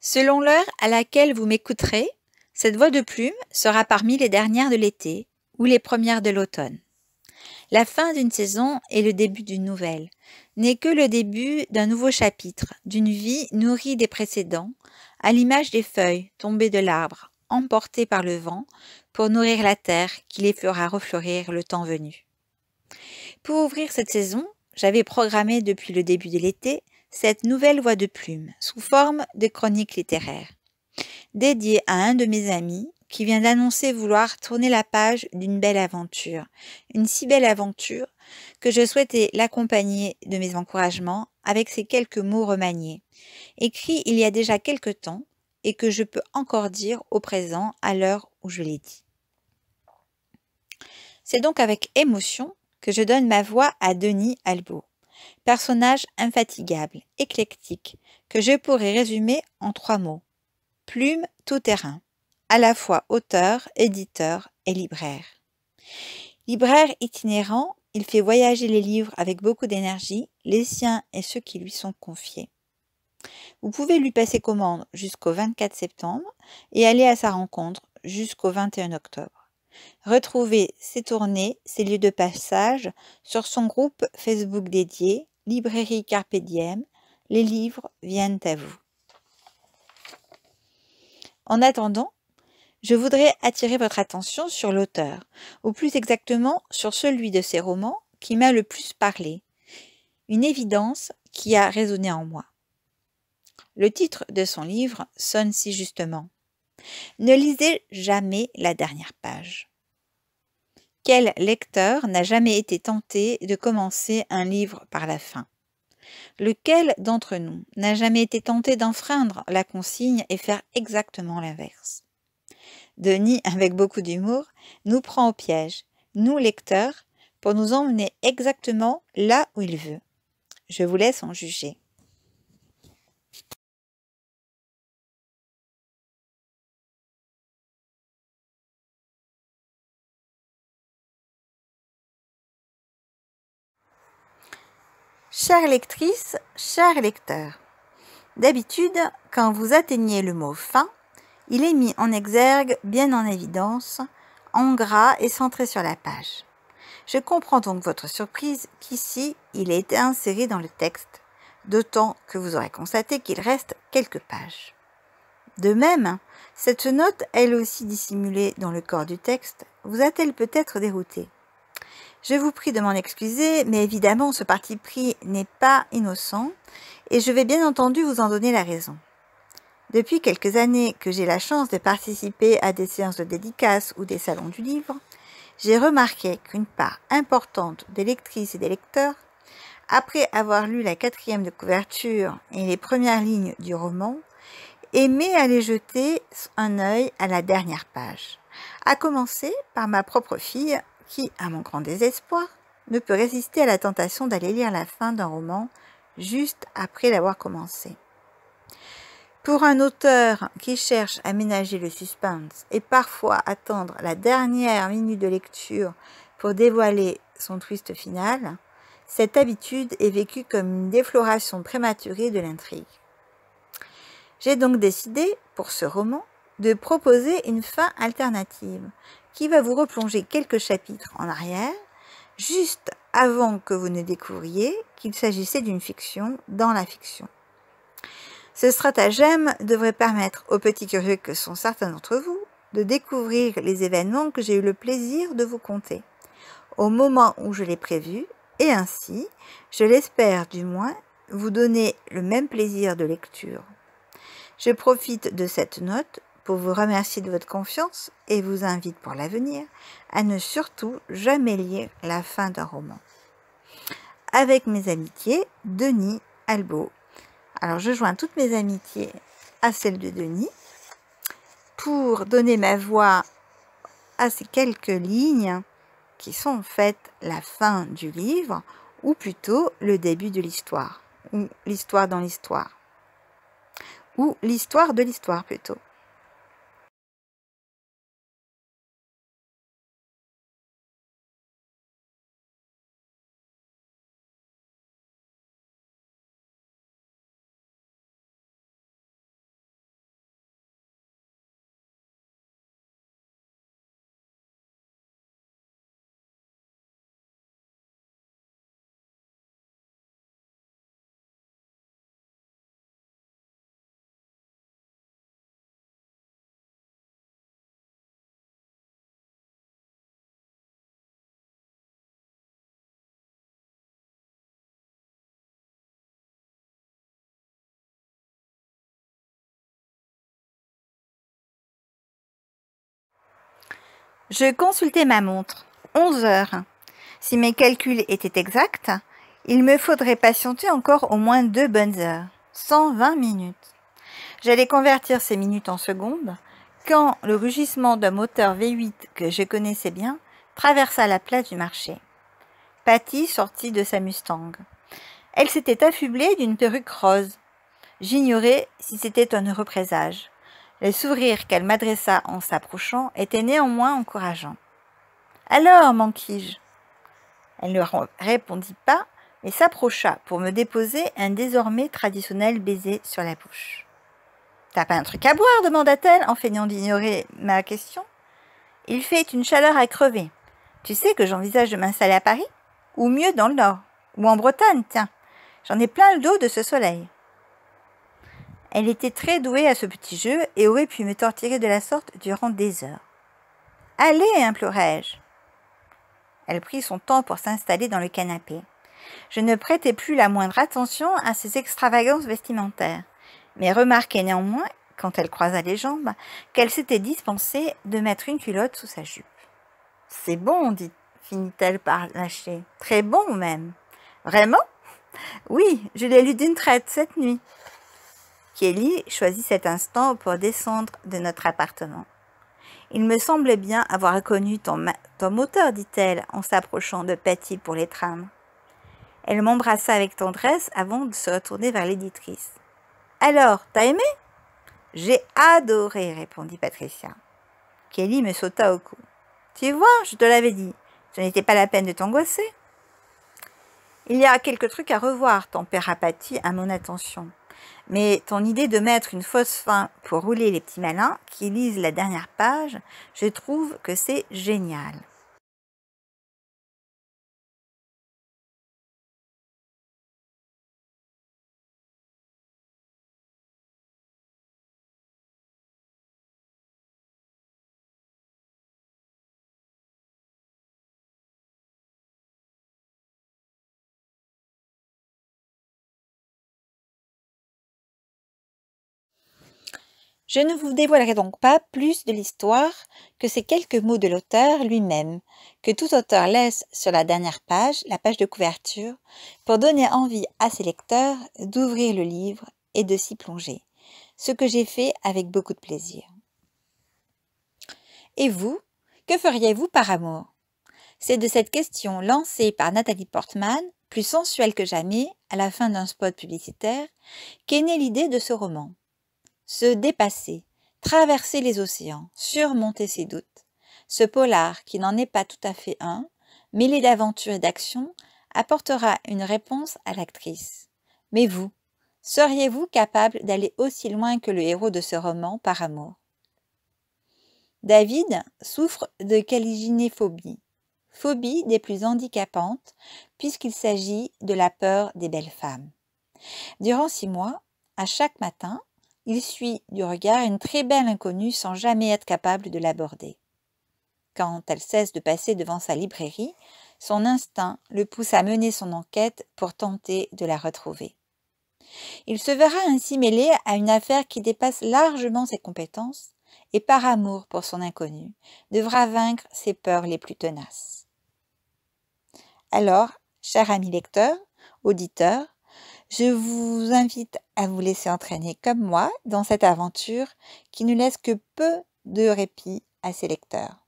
Selon l'heure à laquelle vous m'écouterez, cette voix de plume sera parmi les dernières de l'été ou les premières de l'automne. La fin d'une saison et le début d'une nouvelle n'est que le début d'un nouveau chapitre, d'une vie nourrie des précédents, à l'image des feuilles tombées de l'arbre, emportées par le vent, pour nourrir la terre qui les fera refleurir le temps venu. Pour ouvrir cette saison, j'avais programmé depuis le début de l'été cette nouvelle voix de plume sous forme de chronique littéraire, dédiée à un de mes amis qui vient d'annoncer vouloir tourner la page d'une belle aventure, une si belle aventure que je souhaitais l'accompagner de mes encouragements avec ces quelques mots remaniés, écrits il y a déjà quelque temps et que je peux encore dire au présent à l'heure où je les dis. C'est donc avec émotion que je donne ma voix à Denis Albaud, personnage infatigable, éclectique, que je pourrais résumer en 3 mots. Plume tout-terrain, à la fois auteur, éditeur et libraire. Libraire itinérant, il fait voyager les livres avec beaucoup d'énergie, les siens et ceux qui lui sont confiés. Vous pouvez lui passer commande jusqu'au 24 septembre et aller à sa rencontre jusqu'au 21 octobre. Retrouvez ses tournées, ses lieux de passage sur son groupe Facebook dédié, Librairie Carpe Diem, les livres viennent à vous. En attendant, je voudrais attirer votre attention sur l'auteur, ou plus exactement sur celui de ses romans qui m'a le plus parlé, une évidence qui a résonné en moi. Le titre de son livre sonne si justement. Ne lisez jamais la dernière page. Quel lecteur n'a jamais été tenté de commencer un livre par la fin? Lequel d'entre nous n'a jamais été tenté d'enfreindre la consigne et faire exactement l'inverse? Denis, avec beaucoup d'humour, nous prend au piège, nous lecteurs, pour nous emmener exactement là où il veut. Je vous laisse en juger. Chères lectrices, chers lecteurs, d'habitude, quand vous atteignez le mot « fin », il est mis en exergue, bien en évidence, en gras et centré sur la page. Je comprends donc votre surprise qu'ici, il ait été inséré dans le texte, d'autant que vous aurez constaté qu'il reste quelques pages. De même, cette note, elle aussi dissimulée dans le corps du texte, vous a-t-elle peut-être dérouté? Je vous prie de m'en excuser, mais évidemment ce parti pris n'est pas innocent et je vais bien entendu vous en donner la raison. Depuis quelques années que j'ai la chance de participer à des séances de dédicaces ou des salons du livre, j'ai remarqué qu'une part importante des lectrices et des lecteurs, après avoir lu la 4e de couverture et les premières lignes du roman, aimait aller jeter un œil à la dernière page, à commencer par ma propre fille qui, à mon grand désespoir, ne peut résister à la tentation d'aller lire la fin d'un roman juste après l'avoir commencé. Pour un auteur qui cherche à ménager le suspense et parfois attendre la dernière minute de lecture pour dévoiler son twist final, cette habitude est vécue comme une défloration prématurée de l'intrigue. J'ai donc décidé, pour ce roman, de proposer une fin alternative qui va vous replonger quelques chapitres en arrière, juste avant que vous ne découvriez qu'il s'agissait d'une fiction dans la fiction. Ce stratagème devrait permettre aux petits curieux que sont certains d'entre vous de découvrir les événements que j'ai eu le plaisir de vous conter, au moment où je l'ai prévu, et ainsi, je l'espère du moins, vous donner le même plaisir de lecture. Je profite de cette note pour vous remercier de votre confiance et vous invite pour l'avenir à ne surtout jamais lire la fin d'un roman. Avec mes amitiés, Denis Albaud. Alors je joins toutes mes amitiés à celles de Denis pour donner ma voix à ces quelques lignes qui sont en fait la fin du livre ou plutôt le début de l'histoire ou l'histoire dans l'histoire ou l'histoire de l'histoire plutôt. Je consultai ma montre. 11 heures. Si mes calculs étaient exacts, il me faudrait patienter encore au moins 2 bonnes heures. 120 minutes. J'allais convertir ces minutes en secondes quand le rugissement d'un moteur V8 que je connaissais bien traversa la place du marché. Patty sortit de sa Mustang. Elle s'était affublée d'une perruque rose. J'ignorais si c'était un heureux présage. Le sourire qu'elle m'adressa en s'approchant était néanmoins encourageant. « Alors, manquis-je » Elle ne répondit pas, mais s'approcha pour me déposer un désormais traditionnel baiser sur la bouche. « T'as pas un truc à boire » demanda-t-elle en feignant d'ignorer ma question. « Il fait une chaleur à crever. Tu sais que j'envisage de m'installer à Paris ? Ou mieux dans le Nord. Ou en Bretagne, tiens. J'en ai plein le dos de ce soleil. » Elle était très douée à ce petit jeu et aurait pu me torturer de la sorte durant des heures. « Allez » implorai-je. Elle prit son temps pour s'installer dans le canapé. Je ne prêtais plus la moindre attention à ses extravagances vestimentaires, mais remarquai néanmoins, quand elle croisa les jambes, qu'elle s'était dispensée de mettre une culotte sous sa jupe. « C'est bon, finit-elle par lâcher. Très bon même. »« Vraiment ? » ?»« Oui, je l'ai lu d'une traite cette nuit. » Kelly choisit cet instant pour descendre de notre appartement. « Il me semble bien avoir reconnu ton moteur, dit-elle en s'approchant de Patty pour l'étreindre. Elle m'embrassa avec tendresse avant de se retourner vers l'éditrice. « Alors, t'as aimé ?»« J'ai adoré, répondit Patricia. Kelly me sauta au cou. « Tu vois, je te l'avais dit, ce n'était pas la peine de t'angoisser. »« Il y a quelques trucs à revoir, tempéra Patty à mon attention. Mais ton idée de mettre une fausse fin pour rouler les petits malins qui lisent la dernière page, je trouve que c'est génial. » Je ne vous dévoilerai donc pas plus de l'histoire que ces quelques mots de l'auteur lui-même, que tout auteur laisse sur la dernière page, la page de couverture, pour donner envie à ses lecteurs d'ouvrir le livre et de s'y plonger, ce que j'ai fait avec beaucoup de plaisir. Et vous, que feriez-vous par amour ? C'est de cette question lancée par Nathalie Portman, plus sensuelle que jamais, à la fin d'un spot publicitaire, qu'est née l'idée de ce roman. Se dépasser, traverser les océans, surmonter ses doutes. Ce polar, qui n'en est pas tout à fait un, mêlé d'aventure et d'action, apportera une réponse à l'actrice. Mais vous, seriez-vous capable d'aller aussi loin que le héros de ce roman par amour ? David souffre de calygynéphobie, phobie des plus handicapantes, puisqu'il s'agit de la peur des belles femmes. Durant 6 mois, à chaque matin, il suit du regard une très belle inconnue sans jamais être capable de l'aborder. Quand elle cesse de passer devant sa librairie, son instinct le pousse à mener son enquête pour tenter de la retrouver. Il se verra ainsi mêlé à une affaire qui dépasse largement ses compétences et par amour pour son inconnue, devra vaincre ses peurs les plus tenaces. Alors, cher ami lecteur, auditeur, je vous invite à vous laisser entraîner comme moi dans cette aventure qui ne laisse que peu de répit à ses lecteurs.